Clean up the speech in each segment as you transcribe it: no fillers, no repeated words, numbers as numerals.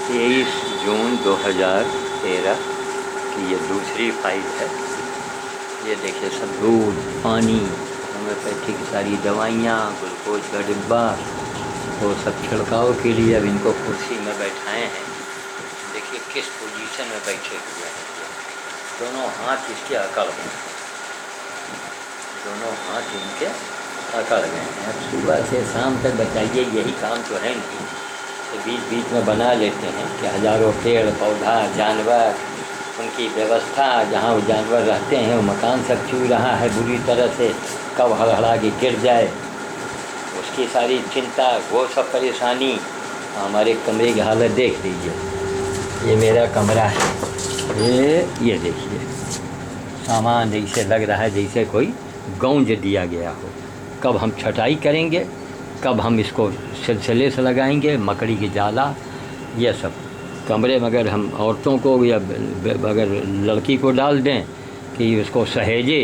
23 जून 2013 की ये दूसरी फाइल है। ये देखिए सब दूध, पानी, होम्योपैथिक सारी दवाइयाँ, ग्लूकोज का डिब्बा, वो सब छिड़काव के लिए अब इनको कुर्सी में बैठाए हैं। देखिए किस पोजीशन में बैठे हुए हैं। दोनों हाथ इसके अकड़ में, दोनों हाथ इनके अकड़ में हैं। अब सुबह से शाम तक बताइए, यही काम तो है नहीं। तो बीच बीच में बना लेते हैं कि हज़ारों पेड़ पौधा, जानवर, उनकी व्यवस्था, जहाँ वो जानवर रहते हैं वो मकान सब छू रहा है बुरी तरह से, कब हड़हड़ा के गिर जाए, उसकी सारी चिंता, वो सब परेशानी। हमारे कमरे की हालत देख लीजिए। ये मेरा कमरा है, ये देखिए सामान जैसे लग रहा है जैसे कोई गौंज दिया गया हो। कब हम छटाई करेंगे, कब हम इसको सिलसिले से लगाएंगे, मकड़ी की जाला, ये सब। कमरे में अगर हम औरतों को या अगर लड़की को डाल दें कि उसको सहेजे,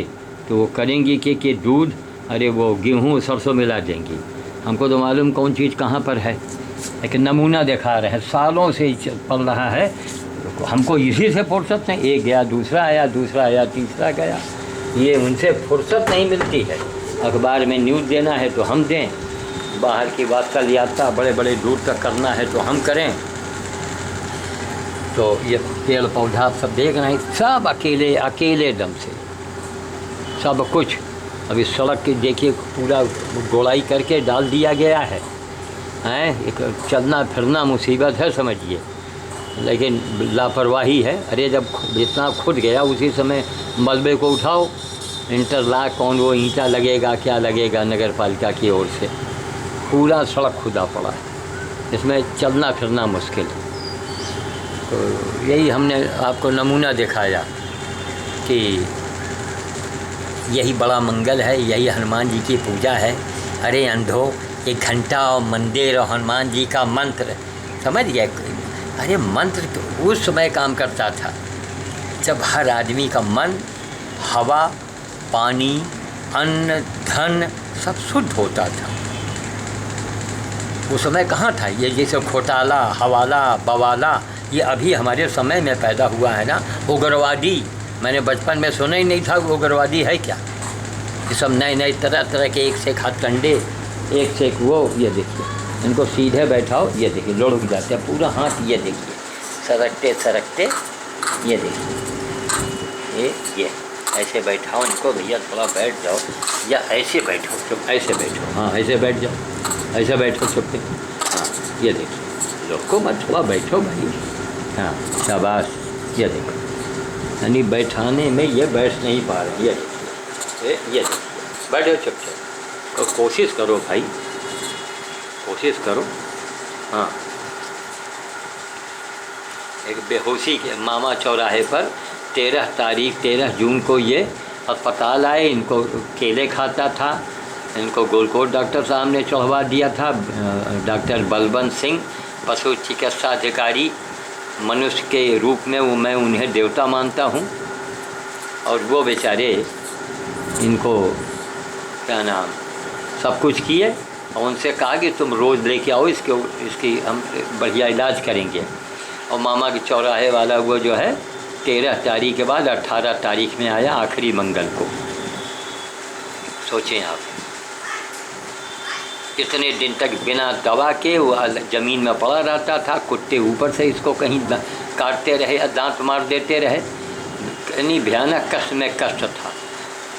तो वो करेंगी कि दूध, अरे वो गेहूँ सरसों मिला देंगी। हमको तो मालूम कौन चीज़ कहाँ पर है, लेकिन नमूना दिखा रहे हैं, सालों से पल रहा है। हमको इसी से फुर्सत नहीं, एक गया दूसरा आया, दूसरा आया तीसरा गया, ये उनसे फुर्सत नहीं मिलती है। अखबार में न्यूज़ देना है तो हम दें, बाहर की वात्सल यात्रा बड़े बड़े दूर तक करना है तो हम करें। तो ये पेड़ पौधा सब देख रहे हैं, सब अकेले अकेले दम से सब कुछ। अभी सड़क के देखिए पूरा गोलाई करके डाल दिया गया है, एक चलना फिरना मुसीबत है समझिए, लेकिन लापरवाही है। अरे जब जितना खुद गया उसी समय मलबे को उठाओ, इंटरलॉक कौन वो ईंटा लगेगा, क्या लगेगा नगर पालिका की ओर से, पूरा सड़क खुदा पड़ा है, इसमें चलना फिरना मुश्किल है। तो यही हमने आपको नमूना दिखाया कि यही बड़ा मंगल है, यही हनुमान जी की पूजा है। अरे अंधो, एक घंटा और मंदिर और हनुमान जी का मंत्र समझ गए। अरे मंत्र तो उस समय काम करता था जब हर आदमी का मन, हवा, पानी, अन्न, धन सब शुद्ध होता था। उस समय कहाँ था ये जैसे घोटाला, हवाला, बवाला, ये अभी हमारे समय में पैदा हुआ है ना। उग्रवादी, मैंने बचपन में सुना ही नहीं था उग्रवादी है क्या। ये सब नए नए तरह तरह के एक से एक हथकंडे, एक से एक वो। ये देखिए इनको सीधे बैठाओ, ये देखिए लुढ़क जाते हैं पूरा हाथ, ये देखिए सरकते सरकते, ये देखिए ये ऐसे बैठाओ इनको, भैया थोड़ा बैठ जाओ, या ऐसे बैठो, चुप ऐसे बैठो, हाँ ऐसे बैठ जाओ, ऐसे बैठो चुप के, हाँ ये देखिए लोग को मत थोड़ा बैठो भाई, हाँ शाबाश। ये देखो यानी बैठाने में ये बैठ नहीं पा रहे, ये देखिए बैठो चुपचाप। तो कोशिश करो भाई, कोशिश करो। हाँ एक बेहोशी के मामा चौराहे पर 13 जून को ये अस्पताल आए। इनको केले खाता था, इनको गोलकोट डॉक्टर साहब ने चढ़वा दिया था। डॉक्टर बलवंत सिंह पशु चिकित्सा अधिकारी, मनुष्य के रूप में वो मैं उन्हें देवता मानता हूँ। और वो बेचारे इनको क्या नाम सब कुछ किए और उनसे कहा कि तुम रोज़ लेके आओ इसकी हम बढ़िया इलाज करेंगे। और मामा के चौराहे वाला वो जो है 13 तारीख के बाद 18 तारीख में आया, आखिरी मंगल को। सोचें आप, इतने दिन तक बिना दवा के वो ज़मीन में पड़ा रहता था, कुत्ते ऊपर से इसको कहीं काटते रहे, दांत मार देते रहे, इतनी भयानक कष्ट में कष्ट था।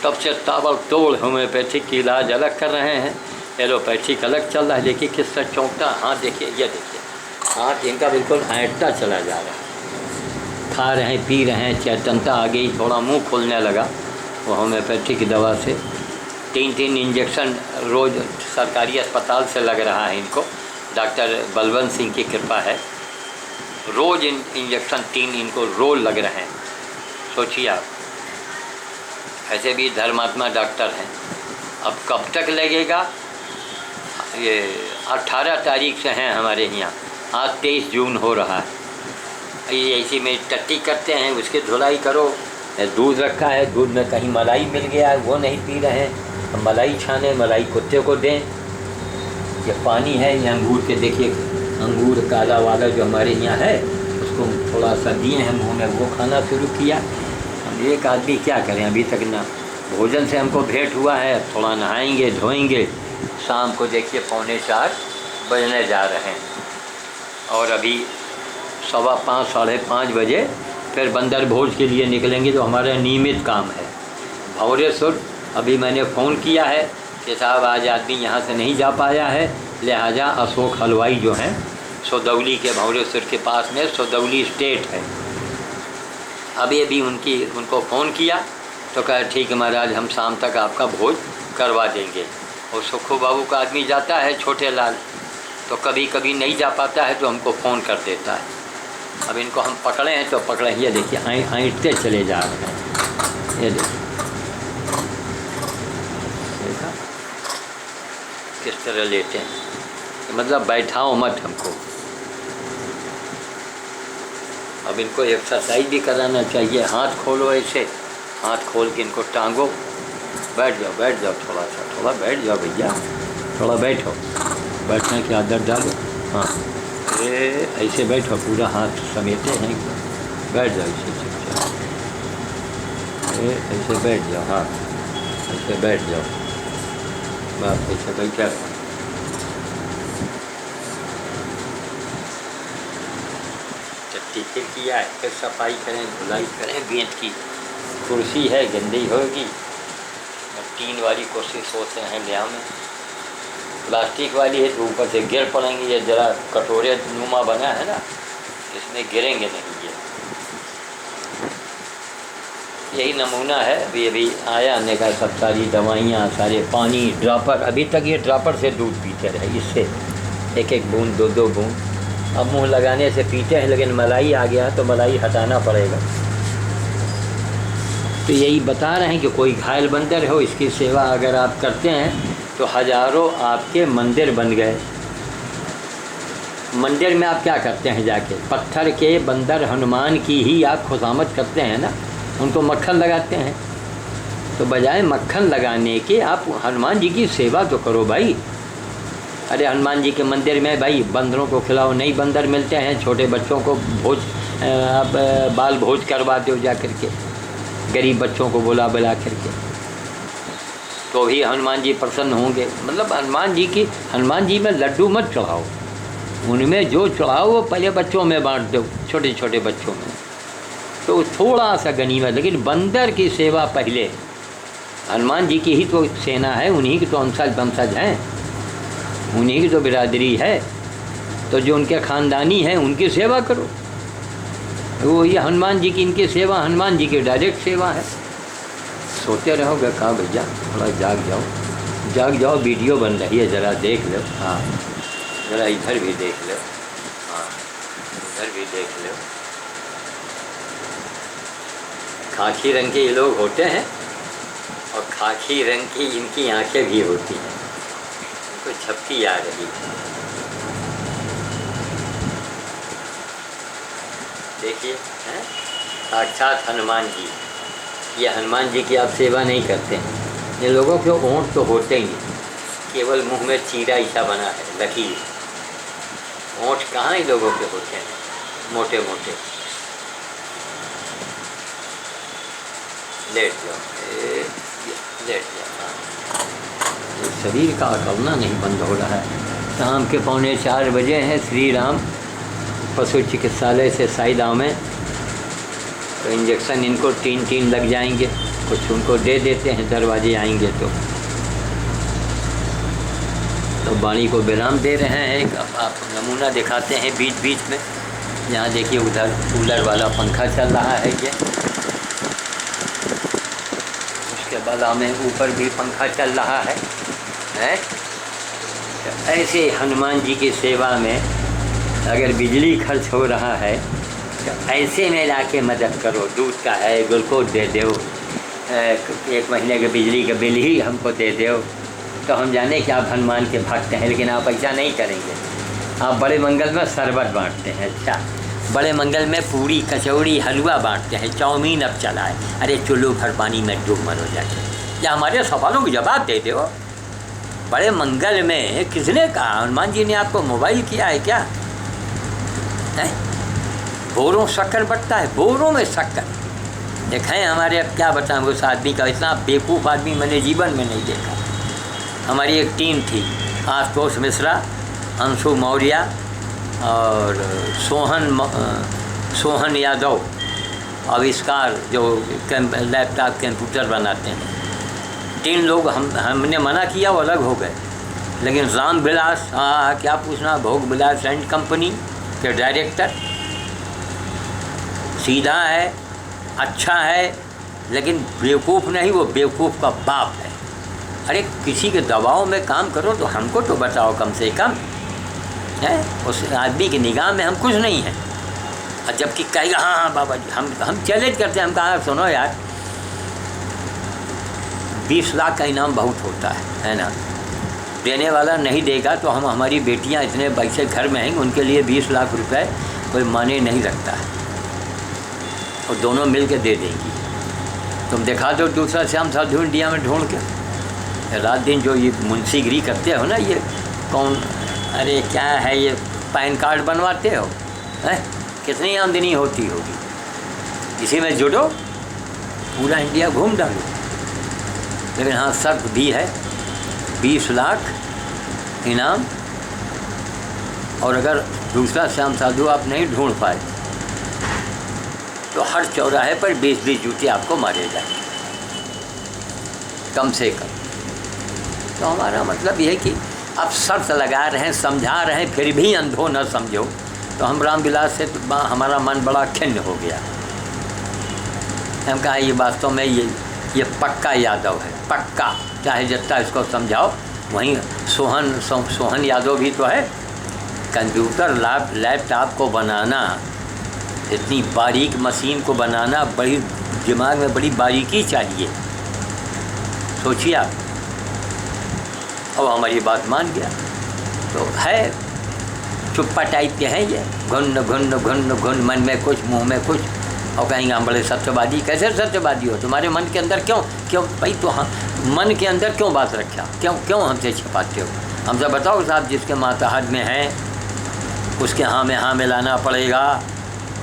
तब से ताबड़तोड़ होम्योपैथिक की इलाज अलग कर रहे हैं, एलोपैथिक अलग चल रहा है। देखिए किस तरह चौंकता हाथ, देखिए ये देखिए हाथ इनका बिल्कुल ऐंठता चला जा रहा है। खा रहे हैं, पी रहे हैं, चैतन्यता आ गई, थोड़ा मुंह खोलने लगा वो होम्योपैथिक दवा से। 3 इंजेक्शन रोज़ सरकारी अस्पताल से लग रहा है इनको, डॉक्टर बलवंत सिंह की कृपा है। रोज़ इंजेक्शन 3 इनको रोज़ लग रहे हैं। सोचिए आप, ऐसे भी धर्मात्मा डॉक्टर हैं। अब कब तक लगेगा, ये 18 तारीख से हैं हमारे यहाँ, आज 23 जून हो रहा है। ये ऐसी में टट्टी करते हैं, उसकी धुलाई करो। दूध रखा है, दूध में कहीं मलाई मिल गया है, वो नहीं पी रहे हैं, अब मलाई छाने, मलाई कुत्ते को दें। ये पानी है, ये अंगूर के देखिए अंगूर काला वाला जो हमारे यहाँ है, उसको थोड़ा सा दिए हैं मुँह में, वो खाना शुरू किया। हम एक आदमी क्या करें, अभी तक ना भोजन से हमको भेंट हुआ है। थोड़ा नहाएंगे धोएंगे, शाम को देखिए 3:45 बजने जा रहे हैं और अभी 5:15 साढ़े 5 बजे फिर बंदर भोज के लिए निकलेंगे, जो हमारा नियमित काम है। भौरेश्वर अभी मैंने फ़ोन किया है कि साहब आज आदमी यहाँ से नहीं जा पाया है, लिहाजा अशोक हलवाई जो हैं सौदौली के, भौरेश्वर के पास में सौदौली स्टेट है, अभी उनको फ़ोन किया तो कहा ठीक है महाराज, हम शाम तक आपका भोज करवा देंगे। और सुखो बाबू का आदमी जाता है छोटे लाल, तो कभी कभी नहीं जा पाता है तो हमको फ़ोन कर देता है। अब इनको हम पकड़े हैं तो पकड़े, ये देखिए ऐंठते चले जा रहे हैं, ये देखिए देखा किस तरह लेते हैं, मतलब बैठाओ मत हमको। अब इनको एक्सरसाइज भी कराना चाहिए, हाथ खोलो ऐसे, हाथ खोल के इनको टांगो, बैठ जाओ थोड़ा बैठ जाओ भैया, थोड़ा बैठो, बैठने की आदत डालो। हाँ ऐसे बैठो, पूरा हाथ समेटे हैं, बैठ जाओ ऐसे चुपचाप, ऐसे बैठ जाओ, हाँ ऐसे बैठ जाओ, बस ऐसे बैठा। फिर किया है, फिर सफाई करें, धुलाई करें, बेंच की कुर्सी है गंदी होगी। 3 वाली कुर्सी सोचते हैं ब्याह में, प्लास्टिक वाली है तो ऊपर से गिर पड़ेंगे, ये ज़रा कटोरे नुमा बना है ना, इसमें गिरेंगे नहीं। यही नमूना है। अभी आया आने का, सब सारी दवाइयाँ, सारे पानी, ड्रापर, अभी तक ये ड्रापर से दूध पीते रहे, इससे एक बूंद 2 बूंद। अब मुंह लगाने से पीते हैं, लेकिन मलाई आ गया तो मलाई हटाना पड़ेगा। तो यही बता रहे हैं कि कोई घायल बंदर हो, इसकी सेवा अगर आप करते हैं तो हज़ारों आपके मंदिर बन गए। मंदिर में आप क्या करते हैं जाके, पत्थर के बंदर हनुमान की ही आप खुशामद करते हैं ना, उनको मक्खन लगाते हैं। तो बजाय मक्खन लगाने के आप हनुमान जी की सेवा तो करो भाई। अरे हनुमान जी के मंदिर में भाई बंदरों को खिलाओ, नहीं बंदर मिलते हैं, छोटे बच्चों को भोज, आप बाल भोज करवा दो जा कर के, गरीब बच्चों को बुला करके, तो भी हनुमान जी प्रसन्न होंगे। मतलब हनुमान जी में लड्डू मत चढ़ाओ, उनमें जो चढ़ाओ वो पहले बच्चों में बांट दो, छोटे छोटे बच्चों में, तो थोड़ा सा गनीमत। लेकिन बंदर की सेवा पहले, हनुमान जी की ही तो सेना है, उन्हीं की तो वंशज हैं, उन्हीं की तो बिरादरी है, तो जो उनके ख़ानदानी हैं उनकी सेवा करो। वो ये हनुमान जी की, इनकी सेवा हनुमान जी की डायरेक्ट सेवा है। सोते रहोगे कहाँ भैया, थोड़ा जाग जाओ, वीडियो बन रही है, ज़रा देख लो। हाँ ज़रा इधर भी देख लो, हाँ इधर भी देख लो। खाकी रंग के ये लोग होते हैं और खाकी रंग की इनकी आंखें भी होती हैं, इनको झपकी आ रही है। देखिए हैं, साक्षात हनुमान जी। ये हनुमान जी की आप सेवा नहीं करते हैं। ये लोगों के होंठ तो होते ही नहीं, केवल मुंह में चीरा ऐसा बना है, लकीर। होंठ कहाँ ही लोगों के होते हैं, मोटे मोटे। लेट जाओ, लेट जाओ। शरीर का अकलना नहीं बंद हो रहा है। शाम के 3:45 बजे हैं। श्री राम पशु चिकित्सालय से साइदाव में, तो इंजेक्शन इनको 3 लग जाएंगे, कुछ उनको दे देते हैं, दरवाजे आएंगे तो वाणी को विराम दे रहे हैं। एक आप नमूना दिखाते हैं बीच बीच में। यहाँ देखिए उधर कूलर वाला पंखा चल रहा है, ये उसके बाद हमें ऊपर भी पंखा चल रहा है। ऐसे हनुमान जी की सेवा में अगर बिजली खर्च हो रहा है तो ऐसे में लाके मदद करो। दूध का है, ग्लूकोज दे दो, 1 महीने के बिजली का बिल ही हमको दे दो, तो हम जाने कि आप हनुमान के भक्त हैं। लेकिन आप ऐसा नहीं करेंगे। आप बड़े मंगल में शरबत बांटते हैं, अच्छा, बड़े मंगल में पूरी कचौड़ी हलवा बांटते हैं, चाउमीन अब चला है। अरे चुल्लू भर पानी में डूब मरो जाके, या हमारे सवालों के जवाब देते हो। बड़े मंगल में किसने कहा? हनुमान जी ने आपको मोबाइल किया है क्या? है। बोरों शक्कर बटता है, बोरों में शक्कर। देखें हमारे, अब क्या बताएं उस आदमी का, इतना बेवकूफ़ आदमी मैंने जीवन में नहीं देखा। हमारी एक टीम थी, आशुतोष मिश्रा, अंशु मौर्य और सोहन यादव, आविष्कार जो लैपटॉप कंप्यूटर बनाते हैं। 3 लोग हमने मना किया, वो अलग हो गए। लेकिन राम विलास, क्या पूछना, भोग विलास एंड कंपनी के डायरेक्टर, सीधा है, अच्छा है, लेकिन बेवकूफ़ नहीं, वो बेवकूफ़ का बाप है। अरे किसी के दबाव में काम करो तो हमको तो बताओ कम से कम, है। उस आदमी की निगाह में हम कुछ नहीं हैं। और जबकि कहेगा हाँ बाबा जी, हम चैलेंज करते हैं। हम कहा सुनो यार, 20 लाख का इनाम बहुत होता है ना। देने वाला नहीं देगा तो हम, हमारी बेटियां इतने पैसे घर में हैं, उनके लिए 20 लाख रुपए कोई माने नहीं रखता है, और दोनों मिल के दे देंगी। तुम दिखा दो दूसरा श्याम साधु इंडिया में ढूंढ के। रात दिन जो ये मुंशीगिरी करते हो ना, ये कौन, अरे क्या है ये, पैन कार्ड बनवाते हो, हैं, कितनी आमदनी होती होगी। इसी में जुड़ो, पूरा इंडिया घूम डालो। लेकिन हाँ, शर्त भी है, 20 लाख इनाम, और अगर दूसरा श्याम साधु आप नहीं ढूंढ पाए तो हर चौराहे पर 20-20 जूते आपको मारे जाएंगे कम से कम। तो हमारा मतलब यह है कि अब शर्त लगा रहे हैं, समझा रहे हैं, फिर भी अंधो न समझो। तो हम रामविलास से तो हमारा मन बड़ा खिन्न हो गया। हम कहा ये वास्तव में ये पक्का यादव है, पक्का, चाहे जितना इसको समझाओ। वहीं सोहन यादव भी तो है। कंप्यूटर लैपटॉप को बनाना, इतनी बारीक मशीन को बनाना, बड़ी दिमाग में बड़ी बारीकी चाहिए, सोचिए आप। अब हमारी बात मान गया तो है, चुप्पा टाइप के हैं ये, घुन घुन घुन घुन, मन में कुछ मुंह में कुछ, और कहेंगे हम बड़े सत्यवादी। कैसे सत्यवादी हो? तुम्हारे मन के अंदर क्यों भाई, तो हम मन के अंदर क्यों बात रखा, क्यों हमसे छिपाते हो? हमसे बताओ साहब, जिसके मातहत में है उसके हाँ में हाँ मिलाना पड़ेगा।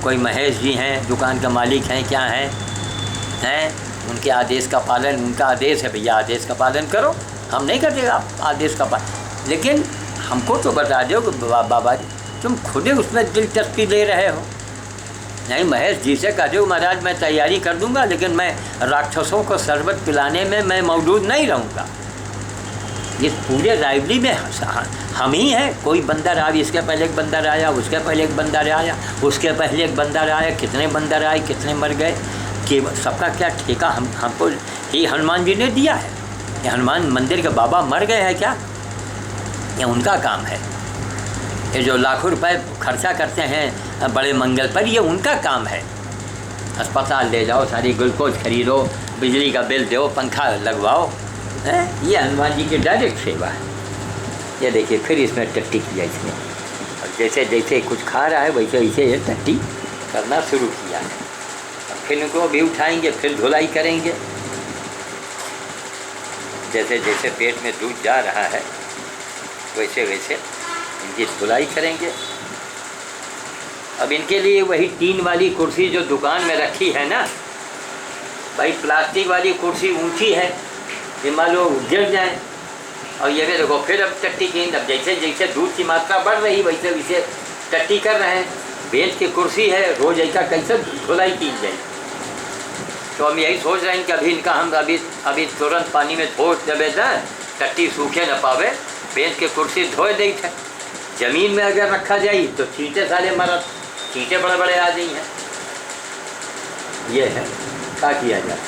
कोई महेश जी हैं, दुकान का मालिक हैं, क्या हैं, उनके आदेश का पालन, उनका आदेश है भैया, आदेश का पालन करो। हम नहीं करते आप आदेश का पालन, लेकिन हमको तो बता दो कि बाबा जी तुम खुद ही उसमें दिलचस्पी ले रहे हो। नहीं, महेश जी से कह दो महाराज मैं तैयारी कर दूंगा, लेकिन मैं राक्षसों को शरबत पिलाने में मैं मौजूद नहीं रहूँगा। इस पूरे राइवली में हम ही हैं। कोई बंदर आ, इसके पहले एक बंदर आया, उसके पहले एक बंदर आया, उसके पहले एक बंदर आया, कितने बंदर आए, कितने मर गए, कि सबका क्या ठेका हमको ही हनुमान जी ने दिया है? ये हनुमान मंदिर के बाबा मर गए हैं क्या? ये उनका काम है। ये जो लाखों रुपए खर्चा करते हैं बड़े मंगल पर, ये उनका काम है। अस्पताल ले जाओ, सारी ग्लूकोज खरीदो, बिजली का बिल दो, पंखा लगवाओ, है। ये हनुमान जी की डायरेक्ट सेवा है। ये देखिए फिर इसमें टट्टी किया इसने, और जैसे जैसे कुछ खा रहा है वैसे वैसे ये टट्टी करना शुरू किया है। फिर इनको भी उठाएंगे, फिर धुलाई करेंगे, जैसे जैसे पेट में दूध जा रहा है वैसे वैसे इनकी धुलाई करेंगे। अब इनके लिए वही टीन वाली कुर्सी जो दुकान में रखी है ना भाई, प्लास्टिक वाली कुर्सी ऊंची है, ये मान लो गिर जाए, और ये भी देखो फिर अब टट्टी की, अब जैसे जैसे दूध की मात्रा बढ़ रही वैसे वैसे टट्टी कर रहे हैं। बेंच की कुर्सी है, रोज ऐसा कैसे धुलाई की जाए? तो हम यही सोच रहे हैं कि अभी इनका हम अभी तुरंत पानी में धो देवे जाए, टट्टी सूखे न पावे, बेंच की कुर्सी धोए दी है। ज़मीन में अगर रखा जाए तो चींटे साले मरत, चींटे बड़े बड़े आ गई हैं। ये है क्या किया जाए।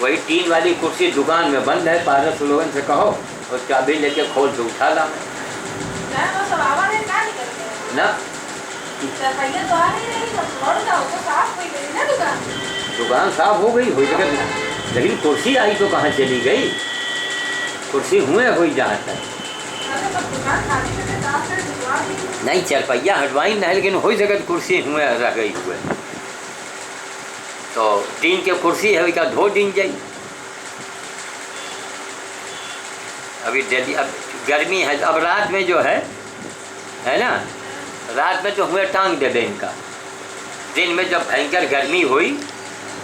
वही टीन वाली कुर्सी दुकान में बंद है, पारस लोगन से कहो और चाबी लेके खोल के उठा ला ना। दुकान साफ हो गई, लेकिन कुर्सी आई तो कहाँ चली गई? कुर्सी हुए हुई जहाँ तक नहीं, चरपैया हटवाई नहीं, लेकिन हो सकत कुर्सी हुए रह गई हुए। तो टीन के कुर्सी है वही धो दिन जाई। अभी जल्दी, अब गर्मी है, अब रात में जो है ना, रात में तो हुए टांग दे इनका, दिन में जब भयंकर गर्मी हुई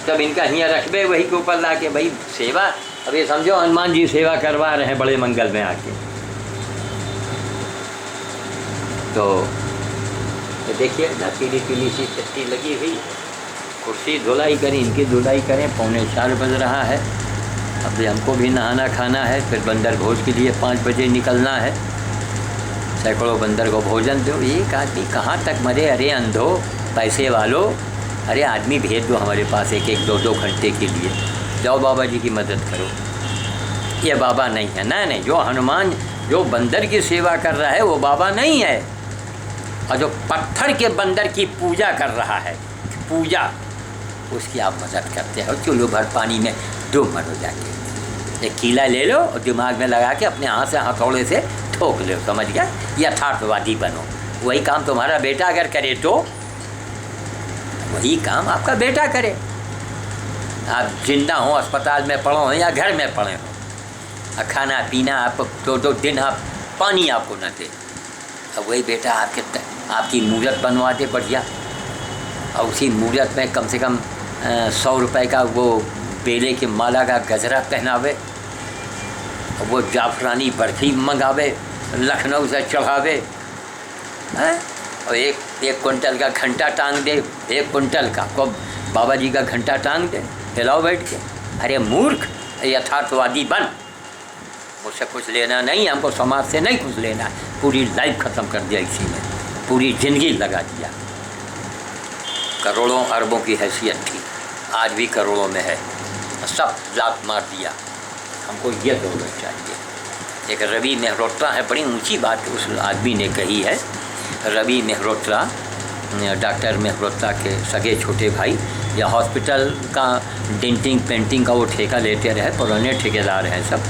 तब इनका हियाँ रखबे वही के ऊपर ला के भाई सेवा। अब ये समझो हनुमान जी सेवा करवा रहे हैं बड़े मंगल में आके। तो देखिए ना पीली पीली सी चट्टी लगी हुई, कुर्सी धुलाई करें, इनकी धुलाई करें, 3:45 बज रहा है। अब हमको भी नहाना खाना है, फिर बंदर भोज के लिए 5 बजे निकलना है। सैकड़ों बंदर को भोजन दो। एक आदमी कहाँ तक मरे, अरे अंधो पैसे वालों, अरे आदमी भेज दो हमारे पास 1-1, 2-2 घंटे के लिए, जाओ बाबा जी की मदद करो। ये बाबा नहीं है, नहीं, जो हनुमान जो बंदर की सेवा कर रहा है वो बाबा नहीं है, और जो पत्थर के बंदर की पूजा कर रहा है, पूजा, उसकी आप मदद करते हो। चुल्लू भर पानी में डूब मरो जाके, एक कीला ले लो और दिमाग में लगा के अपने हाथ से हथौड़े से ठोक लो, समझ गया? यथार्थवादी बनो। वही काम तुम्हारा बेटा अगर करे तो वही काम आपका बेटा करे। आप जिंदा हो, अस्पताल में पड़ो हो या घर में पड़े हो, खाना पीना आप 2-2 दिन आप पानी आपको न दे, अब वही बेटा आपकी मूर्त बनवा दे बढ़िया, और उसी मूर्त में कम से कम 100 रुपये का वो बेले के माला का गजरा पहनावे, और वो जाफरानी बर्फ़ी मंगावे, लखनऊ से चढ़ावे, और एक कुंटल का घंटा टांग दे, 1 कुंटल का को बाबा जी का घंटा टांग दे, हिलाओ बैठ के। अरे मूर्ख, यथार्थवादी बन। मुझसे कुछ लेना नहीं, हमको समाज से नहीं कुछ लेना है। पूरी लाइफ ख़त्म कर दिया इसी में, पूरी ज़िंदगी लगा दिया। करोड़ों अरबों की हैसियत थी, आज भी करोड़ों में है, सब लात मार दिया। हमको ये दौलत चाहिए। एक रवि मेहरोत्रा है, बड़ी ऊंची बात उस आदमी ने कही है। रवि मेहरोत्रा, डॉक्टर मेहरोत्रा के सगे छोटे भाई, या हॉस्पिटल का डेंटिंग पेंटिंग का वो ठेका लेते रहे, पुराने ठेकेदार हैं सब।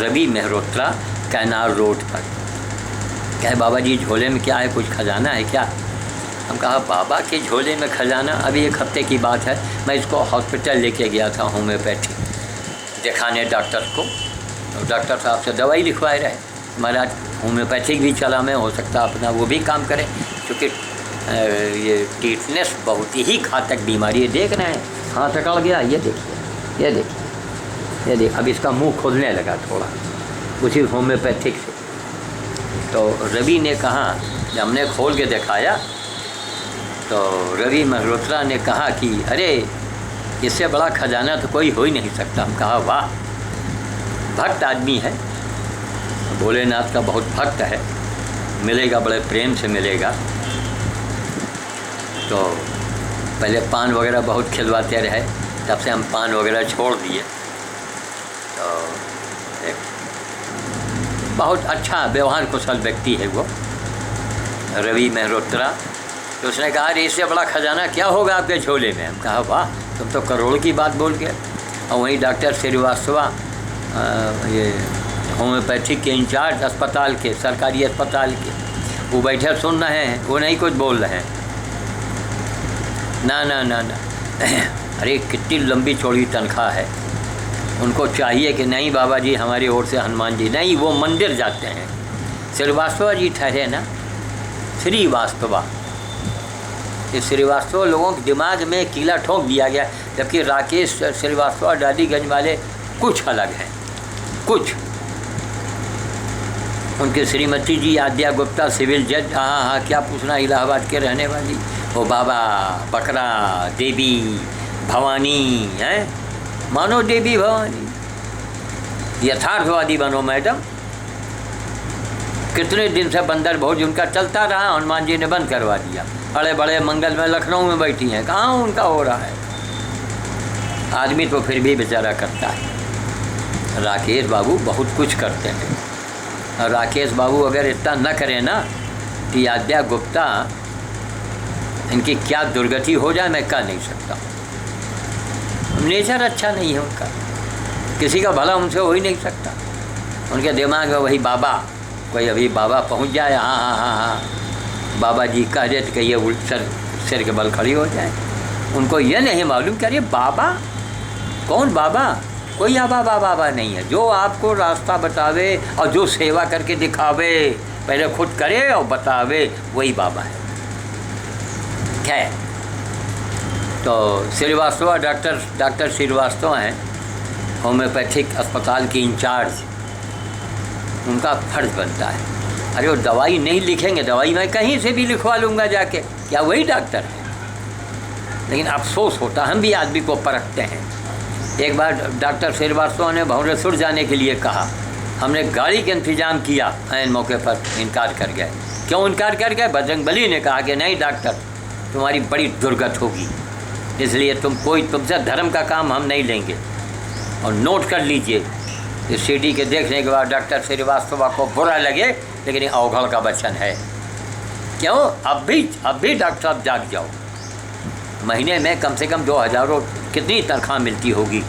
रवि मेहरोत्रा कैनाल रोड पर कहे, बाबा जी झोले में क्या है, कुछ खजाना है क्या? हम कहा बाबा के झोले में खजाना, अभी 1 हफ्ते की बात है, मैं इसको हॉस्पिटल लेके गया था होम्योपैथी दिखाने डॉक्टर को, तो डॉक्टर साहब से दवाई लिखवाए रहे। महाराज होम्योपैथिक भी चला में, हो सकता अपना वो भी काम करे, क्योंकि ये टीटनेस बहुत ही घातक बीमारी है। देख रहे हैं हाथ अकड़ गया, ये देखिए, ये देखिए, ये देखिए, अब इसका मुंह खोलने लगा थोड़ा उसी होम्योपैथिक से। तो रवि ने कहा, जब हमने खोल के दिखाया तो रवि मेहरोत्रा ने कहा कि अरे इससे बड़ा खजाना तो कोई हो ही नहीं सकता। हम कहा वाह, भक्त आदमी है, भोलेनाथ का बहुत भक्त है, मिलेगा बड़े प्रेम से मिलेगा। तो पहले पान वगैरह बहुत खिलवाते रहे, तब से हम पान वगैरह छोड़ दिए। तो एक बहुत अच्छा व्यवहार कुशल व्यक्ति है वो रवि मेहरोत्रा। तो उसने कहा अरे इससे बड़ा खजाना क्या होगा आपके झोले में? हम कहा वाह, तुम तो करोड़ की बात बोल गए। और वहीं डॉक्टर श्रीवास्तवा, ये होम्योपैथिक के इंचार्ज अस्पताल के, सरकारी अस्पताल के, वो बैठे सुन रहे हैं, वो नहीं कुछ बोल रहे हैं। ना ना ना ना अरे कितनी लंबी चौड़ी तनख्वाह है, उनको चाहिए कि नहीं बाबा जी हमारी ओर से हनुमान जी नहीं, वो मंदिर जाते हैं। श्रीवास्तवा जी ठहरे ना, श्रीवास्तवा, इस श्रीवास्तव लोगों के दिमाग में कीला ठोक दिया गया, जबकि राकेश श्रीवास्तव डालीगंज वाले कुछ अलग हैं, कुछ। उनके श्रीमती जी आद्या गुप्ता सिविल जज, हाँ क्या पूछना, इलाहाबाद के रहने वाली, वो बाबा बकरा देवी भवानी हैं, मानो देवी भवानी। यथार्थवादी बनो मैडम। कितने दिन से बंदर भोज उनका चलता रहा, हनुमान जी ने बंद करवा दिया। बड़े बड़े मंगल में लखनऊ में बैठी हैं, कहाँ उनका हो रहा है? आदमी तो फिर भी बेचारा करता है। राकेश बाबू बहुत कुछ करते हैं, और राकेश बाबू अगर इतना न करें ना कि आद्या गुप्ता इनकी क्या दुर्गति हो जाए मैं कह नहीं सकता। नेचर अच्छा नहीं है उनका, किसी का भला उनसे हो ही नहीं सकता। उनके दिमाग में वही बाबा, कोई अभी बाबा पहुंच जाए, हाँ हाँ हाँ हाँ बाबा जी कह दे तो कहिए सिर के बल खड़ी हो जाए। उनको ये नहीं मालूम कि अरे बाबा कौन, बाबा कोई आबा बाबा नहीं है। जो आपको रास्ता बतावे और जो सेवा करके दिखावे पहले खुद करे और बतावे, वही बाबा है। खैर, तो श्रीवास्तव डॉक्टर श्रीवास्तव हैं होम्योपैथिक अस्पताल की इंचार्ज। उनका फर्ज बनता है, अरे वो दवाई नहीं लिखेंगे, दवाई मैं कहीं से भी लिखवा लूँगा जाके, क्या वही डॉक्टर है? लेकिन अफसोस होता, हम भी आदमी को परखते हैं। एक बार डॉक्टर श्रीवास्तव ने भंवरेश्वर जाने के लिए कहा, हमने गाड़ी का इंतजाम किया, ऐन मौके पर इनकार कर गए। क्यों इनकार कर गए? बजरंगबली ने कहा कि नहीं डॉक्टर, तुम्हारी बड़ी दुर्गत होगी, इसलिए तुमसे धर्म का काम हम नहीं लेंगे। और नोट कर लीजिए, इस सीडी के देखने के बाद डॉक्टर श्रीवास्तव को बुरा लगे, लेकिन ये अवघड़ का वचन है। क्यों? अब भी डॉक्टर साहब जाग जाओ। महीने में कम से कम 2000 कितनी तनख्वाह मिलती होगी?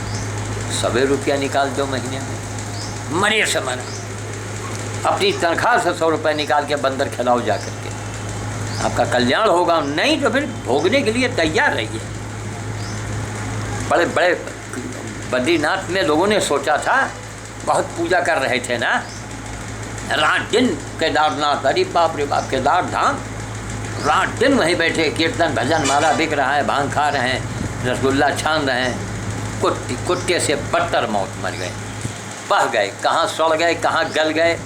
100 रुपया निकाल दो महीने में, मरे से मरा। अपनी तनख्वाह से 100 रुपये निकाल के बंदर खिलाओ जा करके, आपका कल्याण होगा। नहीं तो फिर भोगने के लिए तैयार रहिए। बड़े बड़े बद्रीनाथ में लोगों ने सोचा था, बहुत पूजा कर रहे थे ना, रात दिन केदारनाथ, अरे बाप रे बाप, केदार धाम, रात दिन वहीं बैठे, कीर्तन भजन माला बिक रहा है, भांग खा रहे हैं, रसगुल्ला छान रहे हैं। कुत्ते से बदतर मौत मर गए, बह गए, कहाँ सड़ गए, कहाँ गल गए,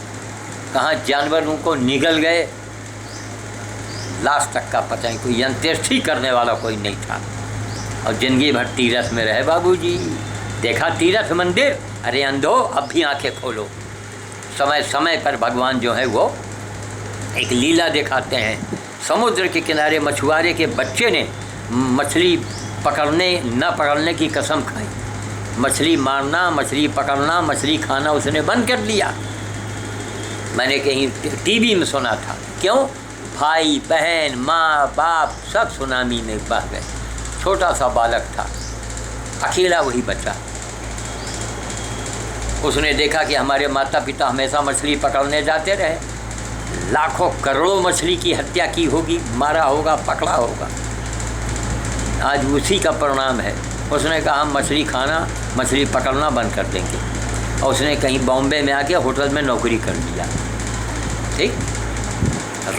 कहाँ जानवर उनको निगल गए, लाश तक का पता नहीं। कोई अंत्येष्टि करने वाला कोई नहीं था। और जिंदगी भर तीरथ में रहे बाबूजी। देखा तीरथ मंदिर? अरे अंधो, अब भी आंखें खोलो। समय समय पर भगवान जो है वो एक लीला दिखाते हैं। समुद्र के किनारे मछुआरे के बच्चे ने मछली पकड़ने न पकड़ने की कसम खाई। मछली मारना, मछली पकड़ना, मछली खाना उसने बंद कर दिया। मैंने कहीं टीवी में सुना था। क्यों? भाई बहन माँ बाप सब सुनामी में बह गए। छोटा सा बालक था, अकेला वही बचा। उसने देखा कि हमारे माता पिता हमेशा मछली पकड़ने जाते रहे, लाखों करोड़ों मछली की हत्या की होगी, मारा होगा, पकड़ा होगा। आज उसी का परिणाम है। उसने कहा हम मछली खाना, मछली पकड़ना बंद कर देंगे। और उसने कहीं बॉम्बे में आके होटल में नौकरी कर लिया। ठीक,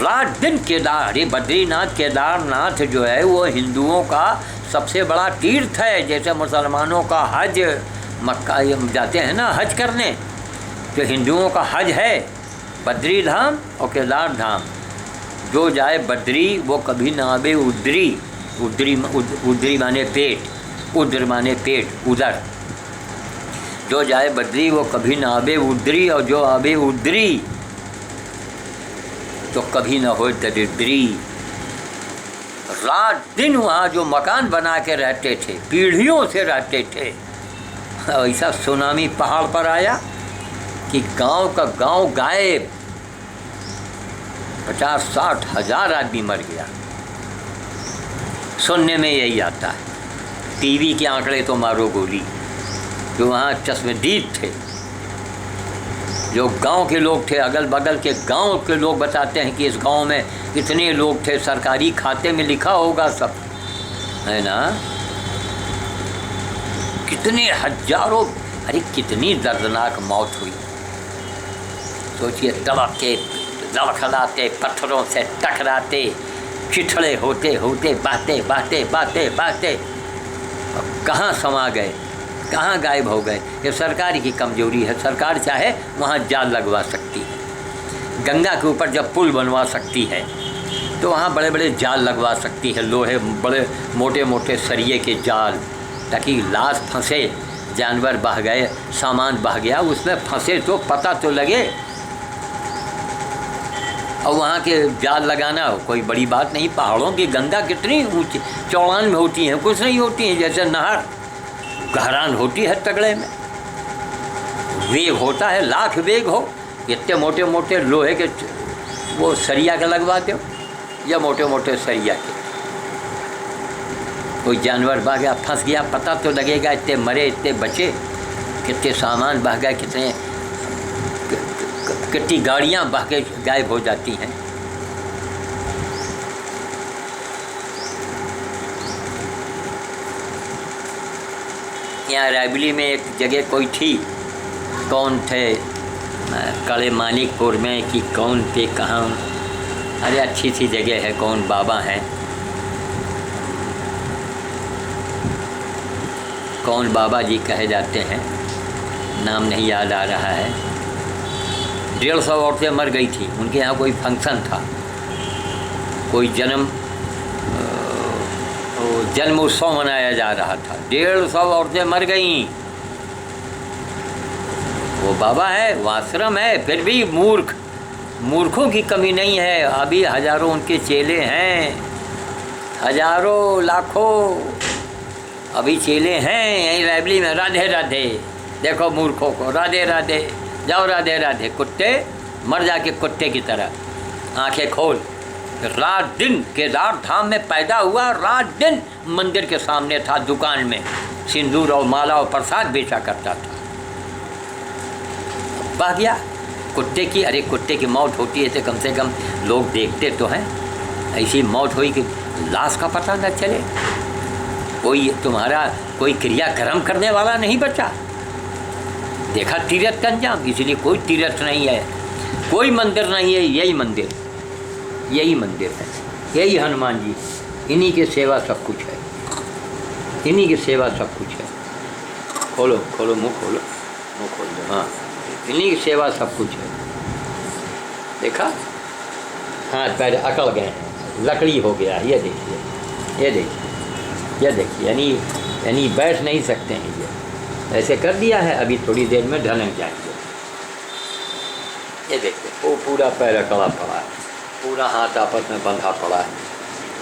रात दिन केदार, ये बद्रीनाथ केदारनाथ जो है वो हिंदुओं का सबसे बड़ा तीर्थ है। जैसे मुसलमानों का हज, मक्का जाते हैं ना हज करने, तो हिंदुओं का हज है बद्री धाम और केदार धाम। जो जाए बद्री वो कभी ना आवे उद्री। उद्री माने पेट, उद्र माने पेट, उदर। जो जाए बद्री वो कभी ना आवे उद्री, और जो आवे उद्री तो कभी ना हो दरिद्री। रात दिन वहाँ जो मकान बना के रहते थे, पीढ़ियों से रहते थे, ऐसा सुनामी पहाड़ पर आया कि गांव का गांव गायब। 50-60 हज़ार आदमी मर गया। सुनने में यही आता है। टीवी के आंकड़े तो मारो गोली। जो वहाँ चश्मदीद थे, जो गांव के लोग थे, अगल बगल के गांव के लोग बताते हैं कि इस गांव में इतने लोग थे, सरकारी खाते में लिखा होगा सब, है ना। कितने हजारों, अरे कितनी दर्दनाक मौत हुई। सोचिए, लड़खड़ाते, पत्थरों से टकराते, चिथड़े होते होते बहते बहते बहते बहते कहाँ समा गए, कहाँ गायब हो गए। ये सरकार की कमजोरी है। सरकार चाहे वहाँ जाल लगवा सकती है, गंगा के ऊपर जब पुल बनवा सकती है तो वहाँ बड़े बड़े जाल लगवा सकती है, लोहे बड़े मोटे मोटे सरिये के जाल, ताकि लाश फंसे, जानवर बह गए, सामान बह गया, उसमें फंसे तो पता तो लगे। और वहाँ के जाल लगाना कोई बड़ी बात नहीं। पहाड़ों की गंगा कितनी ऊँची चौड़ान में होती हैं, कुछ नहीं होती हैं। जैसे नहर गहरान होती है तगड़े में, वेग होता है, लाख वेग हो। इतने मोटे मोटे लोहे के वो सरिया के लगवा दो, या मोटे मोटे सरिया के। कोई जानवर बह गया, फंस गया, पता तो लगेगा। इतने मरे, इतने बचे, कितने सामान बह गए, कितनी गाड़ियाँ बह के गायब हो जाती हैं। यहाँ रायबली में एक जगह कोई थी, कौन थे, कड़े मानिकपुर में कि कौन पे कहाँ, अरे अच्छी सी जगह है, कौन बाबा हैं, कौन बाबा जी कहे जाते हैं, नाम नहीं याद आ रहा है। 150 औरतें मर गई थी, उनके यहाँ कोई फंक्शन था, कोई जन्म उत्सव मनाया जा रहा था, 150 औरतें मर गईं। वो बाबा है, वो आश्रम है, फिर भी मूर्खों की कमी नहीं है। अभी हजारों उनके चेले हैं, हजारों लाखों अभी चेले हैं यहीं लाइब्रेरी में। राधे राधे, देखो मूर्खों को, राधे राधे, जाओ राधे राधे। कुत्ते मर जाके कुत्ते की तरह आंखें खोल। रात दिन केदार धाम में पैदा हुआ, रात दिन मंदिर के सामने था, दुकान में सिंदूर और माला और प्रसाद बेचा करता था। बह गया कुत्ते की। अरे कुत्ते की मौत होती है तो कम से कम लोग देखते तो हैं, ऐसी मौत हुई कि लाश का पता न चले। कोई तुम्हारा कोई क्रियाक्रम करने वाला नहीं बचा। देखा तीर्थ का अंजाम। इसलिए कोई तीर्थ नहीं है, कोई मंदिर नहीं है, यही मंदिर है, यही हनुमान जी। इन्हीं की सेवा सब कुछ है, इन्हीं की सेवा सब कुछ है। खोलो खोलो मुँह खोलो, मुँह खोल दो। हाँ, इन्हीं की सेवा सब कुछ है। देखा, हाथ पैर अकड़ गए हैं, लकड़ी हो गया। ये देखिए, ये देखिए, ये देखिए, यानी बैठ नहीं सकते हैं। ये ऐसे कर दिया है, अभी थोड़ी देर में ढलक जाएंगे। ये देखिए, वो पूरा पैर अकड़ा पड़ा है, पूरा हाथ आपस में बंधा पड़ा है।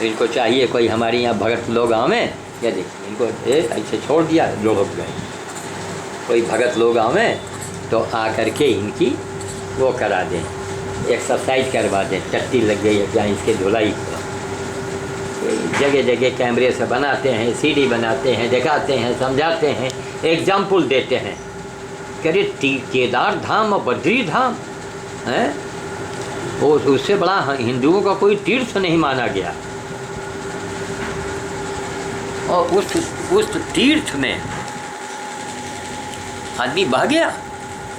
इनको चाहिए कोई हमारे यहाँ भगत लोग आवे। ये देखिए, इनको ऐसे छोड़ दिया, लुढ़क गए। कोई भगत लोग आवे तो आ करके इनकी वो करा दें, एक्सरसाइज करवा दें। टट्टी लग गई है क्या, इसके धुलाई जगह जगह कैमरे से बनाते हैं, सीडी बनाते हैं, दिखाते हैं, समझाते हैं, एग्जाम्पल देते हैं। करे केदार धाम और बद्री धाम है, वो उससे बड़ा हिंदुओं का कोई तीर्थ नहीं माना गया। और उस तीर्थ में आदमी बह गया,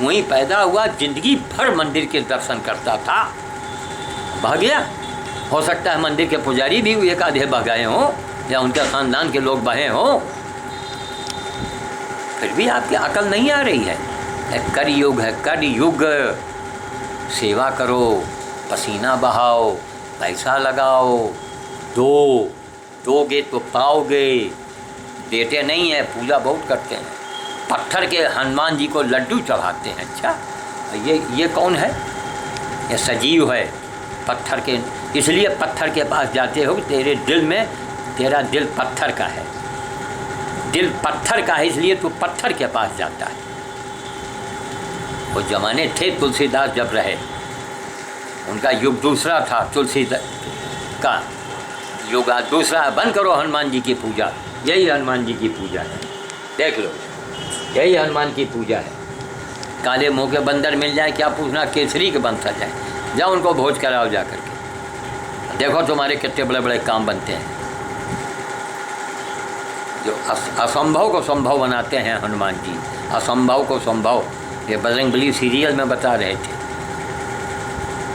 वहीं पैदा हुआ, जिंदगी भर मंदिर के दर्शन करता था, बह गया। हो सकता है मंदिर के पुजारी भी एक आधे बह गए हों, या उनके ख़ानदान के लोग बहे हों, फिर भी आपकी अकल नहीं आ रही है। कलयुग है, कलयुग। सेवा करो, पसीना बहाओ, पैसा लगाओ, दोगे तो पाओगे। देते नहीं है, पूजा बहुत करते हैं, पत्थर के हनुमान जी को लड्डू चढ़ाते हैं। अच्छा, ये कौन है? ये सजीव है, पत्थर के। इसलिए पत्थर के पास जाते हो, तेरे दिल में, तेरा दिल पत्थर का है, दिल पत्थर का है, इसलिए तू पत्थर के पास जाता है। वो जमाने थे तुलसीदास जब रहे, उनका युग दूसरा था, तुलसीदास का युग दूसरा। बंद करो हनुमान जी की पूजा, यही हनुमान जी की पूजा है, देख लो, यही हनुमान की पूजा है। काले मुँह के बंदर मिल जाए, क्या पूछना, केसरी के बन सा जाए, जाओ उनको भोज कराओ जा करके, देखो तुम्हारे कितने बड़े बड़े काम बनते हैं। जो असंभव को संभव बनाते हैं हनुमान जी, असंभव को संभव। ये बजरंगबली सीरियल में बता रहे थे,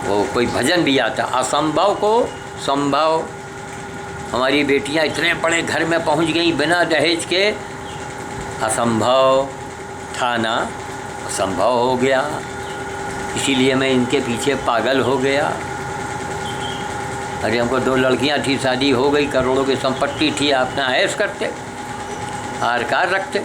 वो कोई भजन भी आता, असंभव को संभव। हमारी बेटियां इतने बड़े घर में पहुंच गई बिना दहेज के, असंभव था ना, असंभव हो गया। इसीलिए मैं इनके पीछे पागल हो गया। अरे हमको 2 लड़कियां थी, शादी हो गई, करोड़ों की संपत्ति थी, अपना ऐश करते, हार कार रखते।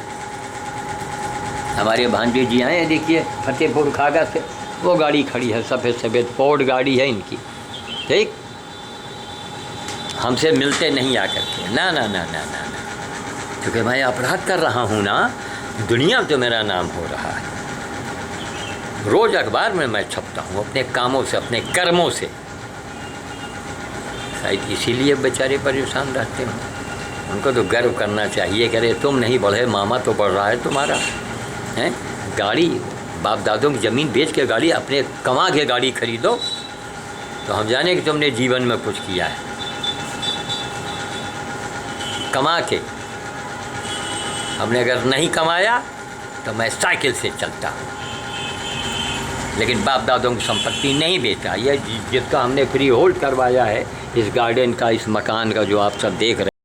हमारे भांजे जी आए, देखिए फतेहपुर खागा से, वो गाड़ी खड़ी है, सफ़ेद सफ़ेद फोर्ड गाड़ी है इनकी, ठीक। हमसे मिलते नहीं आकर के, ना ना ना ना ना ना, क्योंकि मैं अपराध कर रहा हूँ ना, दुनिया तो मेरा नाम हो रहा है। रोज़ अखबार में मैं छपता हूँ, अपने कामों से, अपने कर्मों से। शायद इसीलिए बेचारे परेशान रहते हैं। उनको तो गर्व करना चाहिए, कह रहे तुम नहीं बढ़े, मामा तो बढ़ रहा है तुम्हारा, हैं। गाड़ी, बाप दादों की ज़मीन बेच के गाड़ी, अपने कमा के गाड़ी खरीदो, तो हम जाने कि तुमने जीवन में कुछ किया है। कमा के, हमने अगर नहीं कमाया तो मैं साइकिल से चलता हूँ, लेकिन बाप दादों की संपत्ति नहीं बेचा। यह जिसका हमने फ्री होल्ड करवाया है इस गार्डन का, इस मकान का जो आप सब देख रहे हैं।